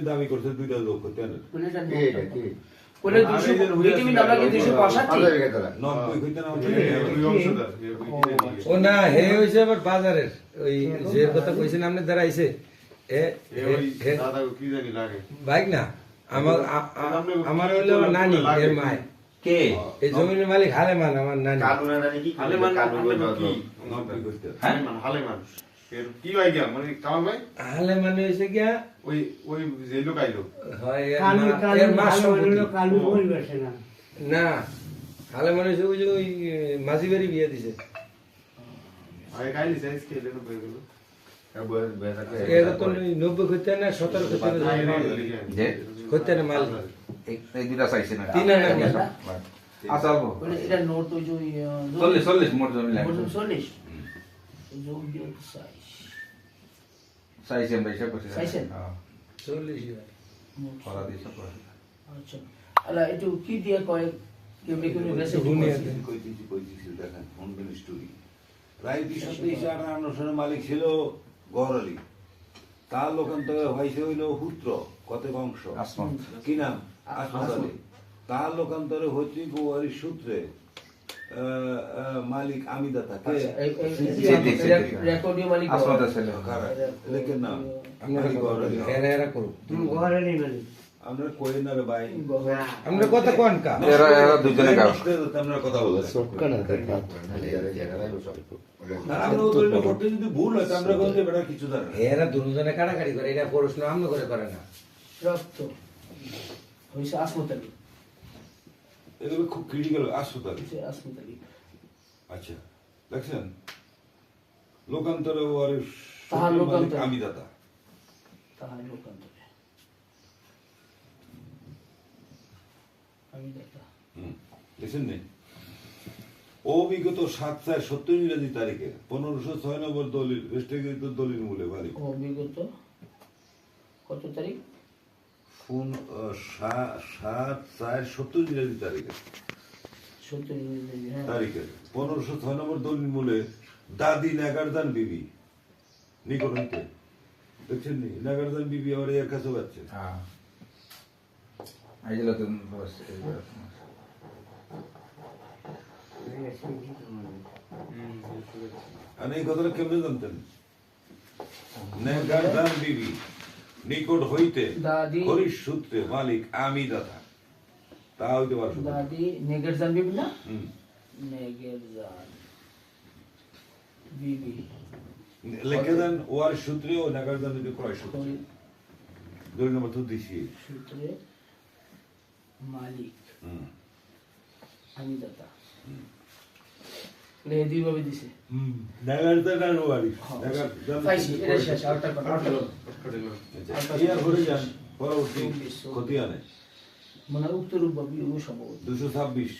দাবি করছে 2 লোক ও না হে হইছে আবার বাজারের ওই যে কথা কইছেন আপনি দাঁড়াইছে বাইক না আমার হইলো নানি এর মায় কে এই জমির মালিক হালেমান আমার নানি কালুনা নানি কি হালেমান কি হালেমান এর কি হয় গিয়া মানে কামাল ভাই হালেমান হইছে গিয়া ওই ওই যে লোক আইলো হয় এর মাস হলো কালু পরিবেশে না না হালেমান হইছে ওই যে ওই মাঝি বাড়ি বিয়ে দিছে আই গাইলি সাইজ কে লেনো বই গেল এর তো 90 কইতে না 17 কইতে না যে কইতে না মাল এই দুটা চাইছে না তিন না আচ্ছা আলবো মানে এটা নোট ওই যে 40 মোট জমি লাগে 40 যোগ দিয়ে চাইছে আমরা হিসাব করছি চাইছেন? হ্যাঁ 40 ফরা দিয়ে সব করে আচ্ছা আলা একটু কি দিয়ে কয় কেমনে কেমনে বেশি প্রায় 1958 সালে মালিক ছিল গহর আলী, তার লোকান্তরে হয়েছে হইল পুত্র কত বংশ আসমান কি নাম আসমত আলী, তার লোকান্তরে হচ্ছে গোয়ারির সূত্রে মালিক আমিদাতা কে রেকর্ডিও মালিক আসমানটা ছিল লেখেন নাম আমরা গহর আলী। এরা করব ঘরে নেই মানে আমরা কই না রে ভাই, আমরা কথা কোন কা এরা দুজনে গাও আমরা কথা বলছি আমরা ওদের করতে যদি ভুল হয় আমরা বলতে বেটা কিছু জানে না। এরা দুজনে কাটাকাটি করে এটা প্রশ্ন আমরা করে করে না রক্ত হইছে আসমতালি এগুলো খুব ক্রিটিক্যাল হাসপাতাল। হইছে আসমতালি আচ্ছা দেখছেন লোকান্তরে ওয়ারিশ তাহার লোকান্তরে। আমিদাতা তাহার লোকান্তরে আমি দেখা দেখছেন নি অবিগত 7/4/70 ইংরেজি তারিখে 1506 নম্বর দলিল রেস্ট্রিক্টেড দলিল মূলে বাড়ি বিগত কত তারিখ 7/4/70 ইংরেজি তারিখে 70 ইংরেজি হ্যাঁ তারিখে 1506 নম্বর দলিল মূলে দাদি নাগারদান বিবি নিকট হইতে দেখছেন নি নাগারদান বিবি আবার এর কাছে যাচ্ছে। হ্যাঁ আইলো তো বস আর এই কথাটা কেমনে জানতেন? নাগারদান বিবি নিকট হইতে দাদি হরিশ সূত্রে মালিক আমি দাতা তা হইতে পারছো না। দাদি নেগের জান বিবি না হুম। নেগের জান বিবি লিখে দেন ওয়ার সূত্রে ও নাগারদান যদি ক্রয় সূত্রে দুই নম্বর তো দিছি। সূত্রে মালিক আমি দাতা লে দুই ভাবে দিছে নাগারদান আর ওয়ারিশ পাইছি এটা শেষ আউটটা কর ইয়ার হয়ে যান পরবর্তী ক্ষতি আনে মানে উত্তর ভাবি ও সম্ভবত 226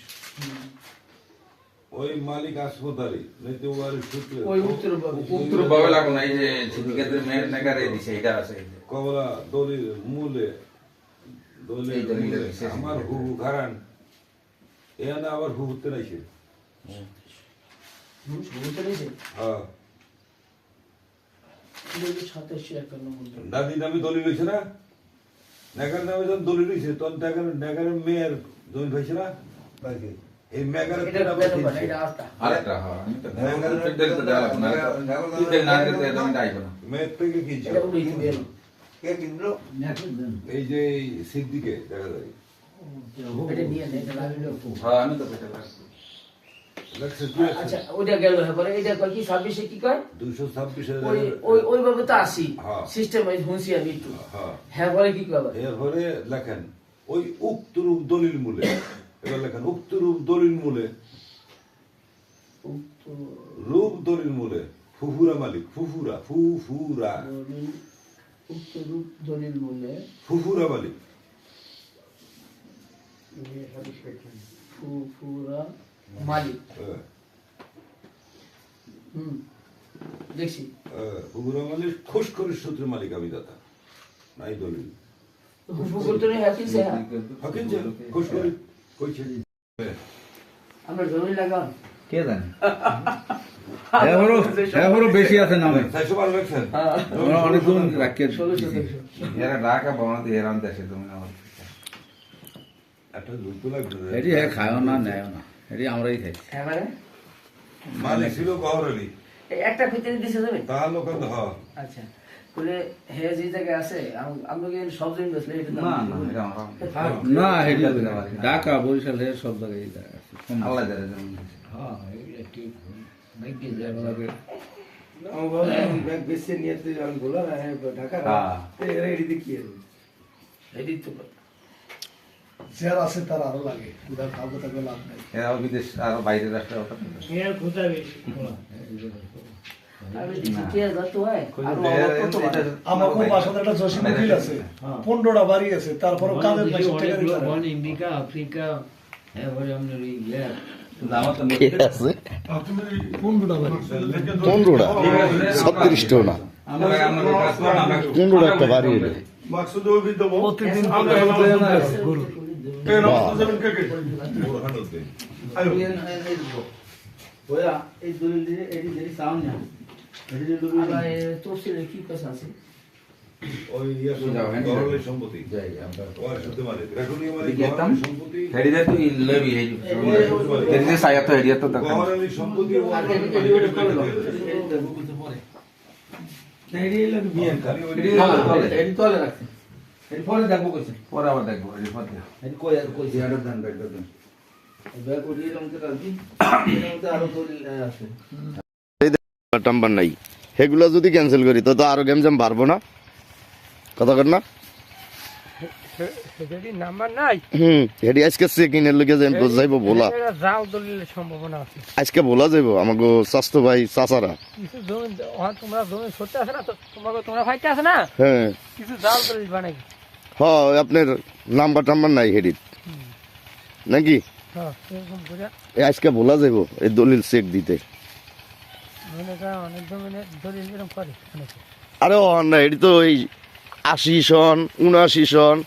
ওই মালিক হাসপাতালে নইতে ওয়ারিশ সূত্রে ওই উত্তর ভাবি উত্তর বাবা লাগো না এই যে সিন্ডিকেটের মেয়ের নাগারে দিছে এটা আছে কবলা দলিল মূলে এই দলিল দলিলের মূলে শেষ আমার হুবু কারণ এখানে আবার হুবুতে নাইছে। সম্ভবত নিছে হ্যাঁ এটা 2751 নম্বর দাদি নামে দলিল হয়েছে না, নাগার নামে যখন দলিল হয়েছে তখন নাগারের মেয়ের জমি পাইছে না, এই মেগারের এটা বেরো না এটা আটটা আরেকটা হ্যাঁ আমি তো ফিডেল তো দেওয়া লাগবে না ফিডেল না দিতে তুমি আইবো না মেয়ের থেকে কিনছে এটা উড়ে বেরো এই যে সিদ্দিকে দেখা যায় এটা নিয়ে নে এটা লাগিলো হ্যাঁ আমি তো ফিডেল দেখছে আচ্ছা ওইটা গেল পরে এটা কয় কি 26 এ কি কয় 226 ওই ওই ওইভাবে তো আসি হ্যাঁ। সিস্টেম ওই হুঁসি আমি একটু হ্যাঁ হ্যাঁ বলে কি কয় এরপরে লেখেন ওই উক্ত রূপ দলিল মূলে এবার লেখেন উক্ত রূপ দলিল মূলে রূপ দলিল মূলে ফুফুরা মালিক ফুফুরা ফুফুরা দলিল উক্ত রূপ দলিল মূলে ফুফুরা মালিক ফুফুরা মালিক দেখছি ফুফুরা মালিক খুশ করে সূত্রে মালিক আমি দাতা নাই দলিল পুকুর তো হ্যাঁ কিনছে হকিনছে খুশ করে কইছে আমরা জমি লাগান কে জানে এখনো বেশি আছে নামে 400 বার রাখছেন আমরা অনেকজন রাখিয়ে 1600 এরা ঢাকা বানাতে এরাম দেশে তুমি আমার একটা দুধ লাগবে এটি হ্যাঁ খায়ও না নেয়ও না এটি আমরাই খাই হ্যাঁ মালিক ছিল গহরলি একটা খুঁজতে দিছে যাবে তার লোক তো হ্যাঁ আচ্ছা বলে হে যে জায়গায় আছে আমরা কি সব জমি বেচলে এটা না না এটা আমরা না হেডি ঢাকা বরিশাল হে সব জায়গায় আছে আল্লাহ জানে জমি হ্যাঁ একটু ভাগ্যে যায় এদিক তো যারা আছে তার আরো লাগে উদার কাউকে তাকে লাভ নাই এরা বিদেশ আর বাইরের রাষ্ট্রে ওটা আমি দেখি যত হয় আর আমাকে বাসাতে একটা জসিম উকিল আছে 15টা বাড়ি আছে তারপর কাদের পয়সা টাকা দিতে পারে আমেরিকা আফ্রিকা হ্যাঁ বলে আমরা ইয়া আছে 15টা বাড়ি 15টা 36টা না 15টা একটা বাড়ি হলো মাকসুদ অভিদ দেব প্রতিদিন গরু কেন জমিন কে কে বড় হানত দে আয়ো এই দলিল দিয়ে এডি দেরি সাউন্ড না এডি দলিল আবার তফসিলে কি কথা আছে ওই ইয়া যাও, হ্যাঁ, গহরলি সম্পত্তি যাই আমরা ওর সাথে মালিক রেকর্ডিং মালিক দেখতাম গহরলি সম্পত্তি হেডিতে তো ইলেবি হেডি হেডিতে সায়া তো হেডিতে তো দেখা গহরলি সম্পত্তি আগে এডি ওটা করে দাও এডি দেবো কিছু পরে এডি তোলে রাখছি এডি পরে দেখবো কইছে পরে আবার দেখবো হেডি পরে এডি কই আর কইছে জিয়ারত দেন দেখতে দেন ব্যাগ উঠিয়ে লমতে রাখবি এর মধ্যে আরো দলিল আছে নাম্বার নাই সেগুলো যদি ক্যান্সেল করি তো আরো গেম জাম পারবো না কথা কর না যদি নাম্বার নাই হেডি আজকে চেকিংয়ের লগে যাই যাইবো বলা এটা যাও দলিলের সম্ভাবনা আছে আজকে বলা যাইবো আমাকে স্বাস্থ্য ভাই চাচারা কিছু জমি তোমরা জমি সরতে আছে না তো তোমাকে তোমরা ফাইতে আছে না হ্যাঁ কিছু যাও দলিল বানাই হ্যাঁ আপনার নাম্বার টাম্বার নাই হেডির নাকি হ্যাঁ এরকম করে আজকে বলা যাইবো এই দলিল চেক দিতে অনেক জমিনের দলিল এরকম করে অনেকে আরে ও না এটি তো এই 80 সন 79 সন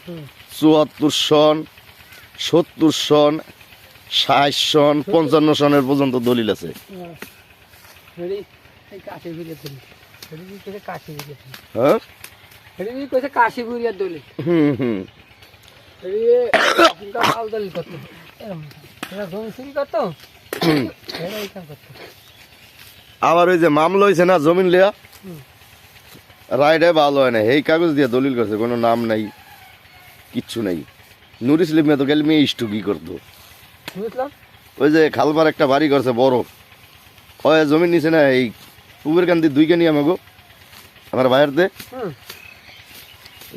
74 সন 70 সন 60 সন 55 সনের পর্যন্ত দলিল আছে হেরি এই কাশি বুড়িয়া দলিল হেরি কইছে কাশি বুড়িয়া হ্যাঁ হেরি কইছে কাশি বুড়িয়া দলিল হুম হেরি কিন্তু মাল দলিল করতে এরা জমি চুরি করতো এরা এই কাম করতো আবার ওই যে মামলা হয়েছে না জমিন লিয়া রায়টাই ভালো হয় না এই কাগজ দিয়ে দলিল করছে কোনো নাম নাই কিচ্ছু নাই নুর ইসলিম তো গেলে মেয়ে ইস্টুকি করতো বুঝলাম ওই যে খালবার একটা বাড়ি করছে বড় ওই জমিন নিছে না এই পুকুর কান্দি 2 কেনি আমাগো আমার বাইরেতে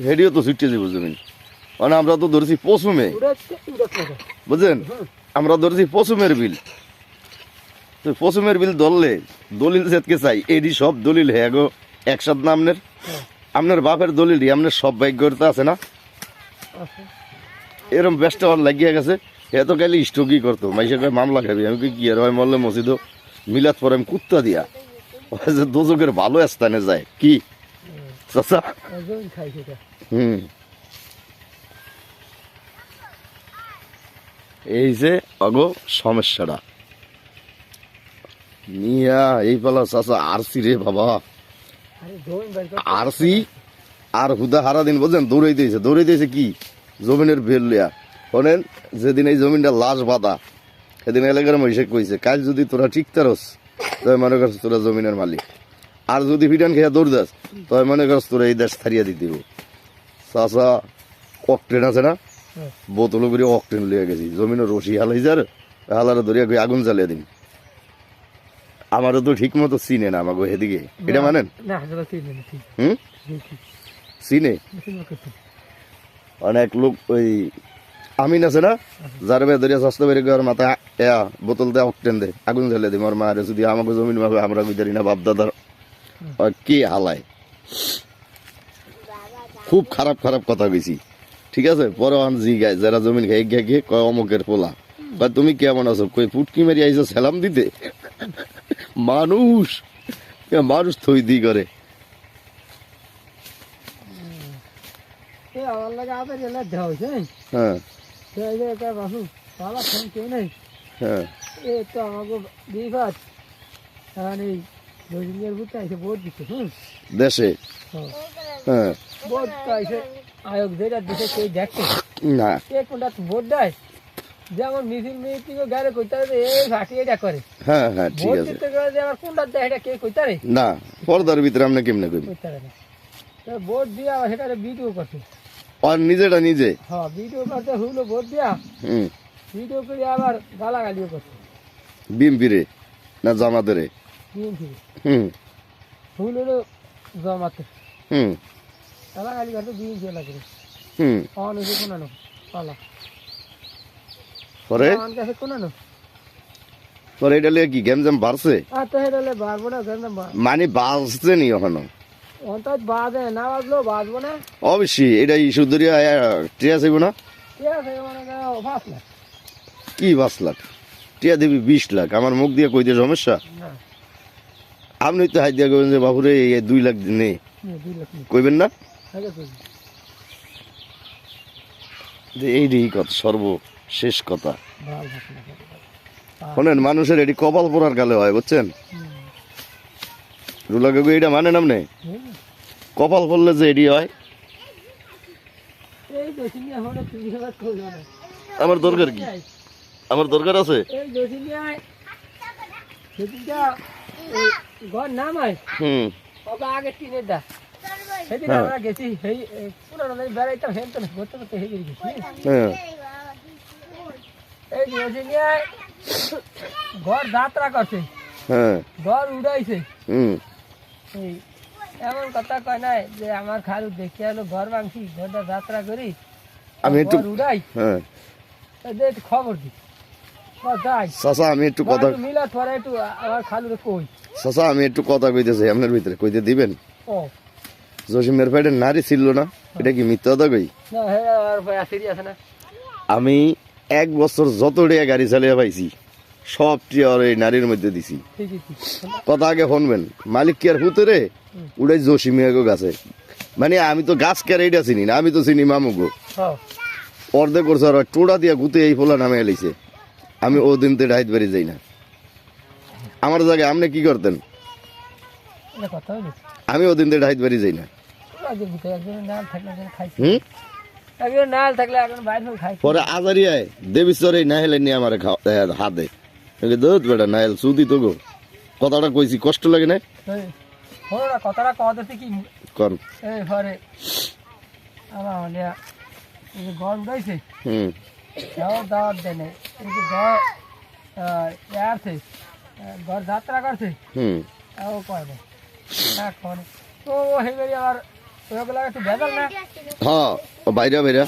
হেডিও তো ছুটে যাবো জমিন মানে আমরা তো ধরছি পশুমে বুঝলেন আমরা ধরছি পশুমের বিল তো পশুমের বিল ধরলে দলিল সেতকে চাই এডি সব দলিল হ্যাঁ গো একসাথে না আপনার বাপের দলিল আপনার সব ভাগ্যতা আছে না এরম ব্যস্ত লাগিয়ে গেছে এত গেলে স্টকি করতো মাইসে মামলা খাবি আমি কি আর হয় মরলে মসজিদ মিলাদ পরে আমি কুত্তা দিয়া যে দোজকের ভালো স্থানে যায় কি চাচা হুম এই যে অগো সমস্যাটা নিয়া এই পালা চাচা আরসি রে বাবা আরসি আর হুদা হারা দিন বুঝলেন দৌড়াই দিয়েছে কি জমিনের বেল লিয়া শোনেন যেদিন এই জমিনটা লাশ বাঁধা সেদিন এলাকার মহিষে কইছে কাল যদি তোরা ঠিক তারস তবে মনে করছ তোরা জমিনের মালিক আর যদি ফিটান খেয়ে দৌড় দাস তবে মনে করছ তোরা এই দেশ ছাড়িয়ে দিতে চাচা অকটেন আছে না বোতল করে অকটেন লিয়ে গেছি জমিনের রশি হালাই যার হালারে ধরিয়া গিয়ে আগুন জ্বালিয়ে দিন আমারও তো ঠিক মতো চিনে না আমাকে এদিকে এটা মানেন হুম চিনে অনেক লোক ওই আমিন আছে না যার ধরিয়া স্বাস্থ্য বেড়ে গিয়ে মাথা বোতল দেয় অকটেন দেয় আগুন জ্বালিয়ে দিই আমার মায়ের যদি আমাকে জমিন ভাবে আমরা বুঝারি না বাপদাদার কে হালায় খুব খারাপ খারাপ কথা কইছি ঠিক আছে পরে জি গায় যারা জমিন খাই গিয়ে কয় অমুকের পোলা তুমি কেমন আছো কই ফুটকি মেরি আইসো সালাম দিতে মানুষ থই দি করে আমার লাগে আবার এলা দেওয়া হয়েছে হ্যাঁ বাবু বাবা ফোন কেউ নেই হ্যাঁ এ তো আমাকে বিবাদ এখন এই রোহিঙ্গার বুঝতে এসে ভোট দিচ্ছে দেশে হ্যাঁ ভোট এসে আয়োগ যেটা দিচ্ছে সেই দেখছে না কে কোনটা ভোট দেয় যেমন মিছিল মিটিংও গেলে কইতে হবে এই ভাটি এটা করে হ্যাঁ হ্যাঁ ঠিক ভোট আছে দিতে গেলে যে আবার কোনটা দেয় এটা কে কইতে পারে না পর্দার ভিতরে আমরা কেমনে করি কইতে পারে না তো ভোট দিয়ে আবার সেটা ভিডিও করছে আর নিজেটা নিজে হ্যাঁ ভিডিও করতে হইলো ভোট দিয়া হুম ভিডিও করে আবার গালাগালিও করছে বিএমপিরে না জামাতেরে বিএনপি হুম হইলো জমাতে হুম গালাগালি করতে বিএনপি লাগে হুম অন হয়েছে কোনানো পালা পরে আমার কাছে কোনানো পরে এটা লিয়ে কি গেম জ্যাম বাড়ছে আর তো হেডলে বাড়বো না কেন মানে বাজছে নি এখনো অন্তত বাজে না বাজলেও বাজবো না অবশ্যই এটা ইস্যু ধরিয়া টিয়া চাইব না ঠিক আছে মানে ফাঁস না কি 5 লাখ টিয়া দিবি 20 লাখ আমার মুখ দিয়ে কই দিয়ে সমস্যা না আপনি তো হাই দিয়া কইবেন যে বাবুরে 2 লাখ নেই 2 লাখ নেই কইবেন না ঠিক আছে যে এইটাই কথা সর্বশেষ কথা ভালো ভালো শোনেন মানুষের এটি কপাল পোড়ার কালে হয় বুঝছেন রুলা কাকু এটা মানে নামনে কপাল পড়লে যে এটি হয় এই দোষিনী এখন তুমি আবার করবে না আমার দরকার কি আমার দরকার আছে এই দোষিনী সেদিনটা ঘর নাম হয় হুম ওকে আগে টিনের দা সেদিন আমরা গেছি সেই পুরোনো বেড়াইতাম হেন তো করতে করতে হেগে গেছি হ্যাঁ এই দোষিনী ঘর যাত্রা করছে হ্যাঁ ঘর উড়াইছে হুম এই এমন কথা কয় নাই যে আমার খালু দেখে এলো ঘর ভাঙছি ঘরটা যাত্রা করি আমি একটু ঘর উড়াই হ্যাঁ এদের একটু খবর দি যাই চাচা আমি একটু কথা মিলা পরে একটু আমার খালুরে কই চাচা আমি একটু কথা কইতেছি আপনার ভিতরে কইতে দিবেন ও জসিমের পেটে নারী ছিল না এটা কি মিথ্যা কথা কই না হ্যাঁ আর আসেরি আছে না আমি 1 বছর যত টাকা গাড়ি চালিয়ে পাইছি সব টিয়া ওর এই নারীর মধ্যে দিছি ঠিকই ঠিক কথা আগে শুনবেন মালিক কি আর হুতরে উড়াই জসিমিয়াগো গাছে মানে আমি তো গাছ কেয়ার এইটা চিনি না আমি তো চিনি মামুগো হ্যাঁ অর্ধেক করছে আর টোড়া দিয়া গুতে এই ফোলা নামে এলিছে আমি ও দিন তো ডাইত বেরিয়ে যাই না আমার জায়গায় আপনি কি করতেন এটা কথা হইলো আমি ও দিন তো ডাইত বেরিয়ে যাই না আগে বুঝে একজন নাল থাকলে একজন খাইছে হুম একজন নাল থাকলে একজন বাইরে খাইছে পরে আজারিয়ায় দেবীশ্বর এই নাহেলে নিয়ে আমার হাতে দুধ বেটা নাহেল সুদি তো গো কথাটা কইছি কষ্ট লাগে না হলো না কথাটা কওয়া দিতে কি কন এই ঘরে আমার হলে এই যে ঘর উঠাইছে হুম দাওয়াত দেয় নাই এই যে ঘর আছে ঘর যাত্রা করছে হুম ও কয় না করে তো হয়ে গেলে আবার ওগুলো একটু ভেজাল না হ্যাঁ ও বাইরা বাইরা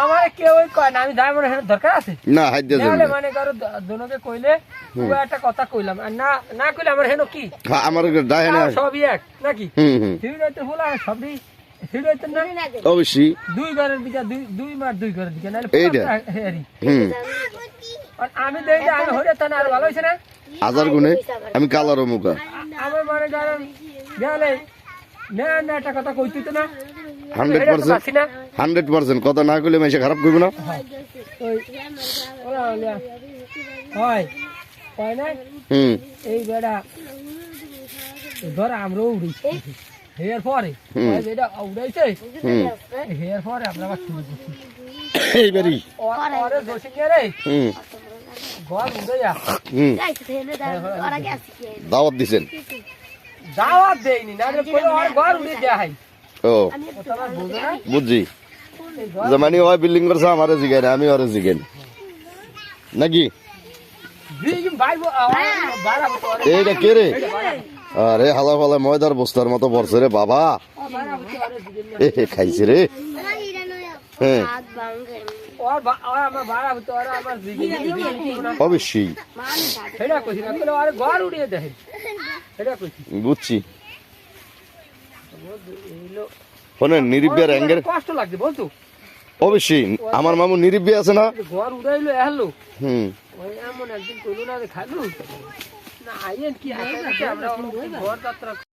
আমার কেউ কয় না আমি যাই মনে হয় দরকার আছে না হাত দিয়ে নাহলে মানে কারো দুনোকে কইলে ও একটা কথা কইলাম আর না না কইলে আমার হেন কি হ্যাঁ আমার ডাহে না সবই এক নাকি হুম হুম সিঁড়িতে বলা সবই সিঁড়িতে না অবশ্যই দুই ঘরের দিকে দুই মার দুই ঘরের দিকে নাহলে এইটা? হেরি হুম আর আমি দেই যে আমি হরে তা না আর ভালো হইছে না হাজার গুণে আমি কালারও মুখা আমার মনে করেন গেলে না না একটা কথা কইতে তো না 100% 100% কথা না কইলে মেশে খারাপ করবো না ওই ওরা হলে হয় কয় না হুম এই বেড়া ধর আমরাও উড়েছি হেয়ার পরে যেটা উড়াইছে হেয়ার পরে আমরা আবার শুরু করছি এইবারই ওরে জসিং রে হুম ঘর উড়াইয়া হুম দাওয়াত দিছেন দাওয়াত দেয়নি না কইলো আর ঘর উড়ে দেয়া হয় ও তোমার বুঝো না বুঝছি জামানি ওই বিল্ডিং করছে আমারে জিগাই না আমি ওরে জিগাই নাকি বিম বাইবো বাড়া তোরে এইটা কে রে আরে হালা ফালা ময়দার বস্তার মতো পড়ছে রে বাবা বাড়া তোরে এ খাইছে রে হ্যাঁ ওর আমার বাড়া তোরে আমার জিগি অবশ্যই সেটা কইছি না কইলো আর ঘর উড়িয়ে দেয় সেটা কইছি বুঝছি শোনেন নিরিবিয়ার অ্যাঙ্গের কষ্ট লাগছে বলতো অবশ্যই আমার মামু নিরিবিয়া আছে না ঘর উড়াইলো এলো হুম ওই এমন একদিন কইলো না খালু না আইয়েন কি আমরা ঘর যাত্রা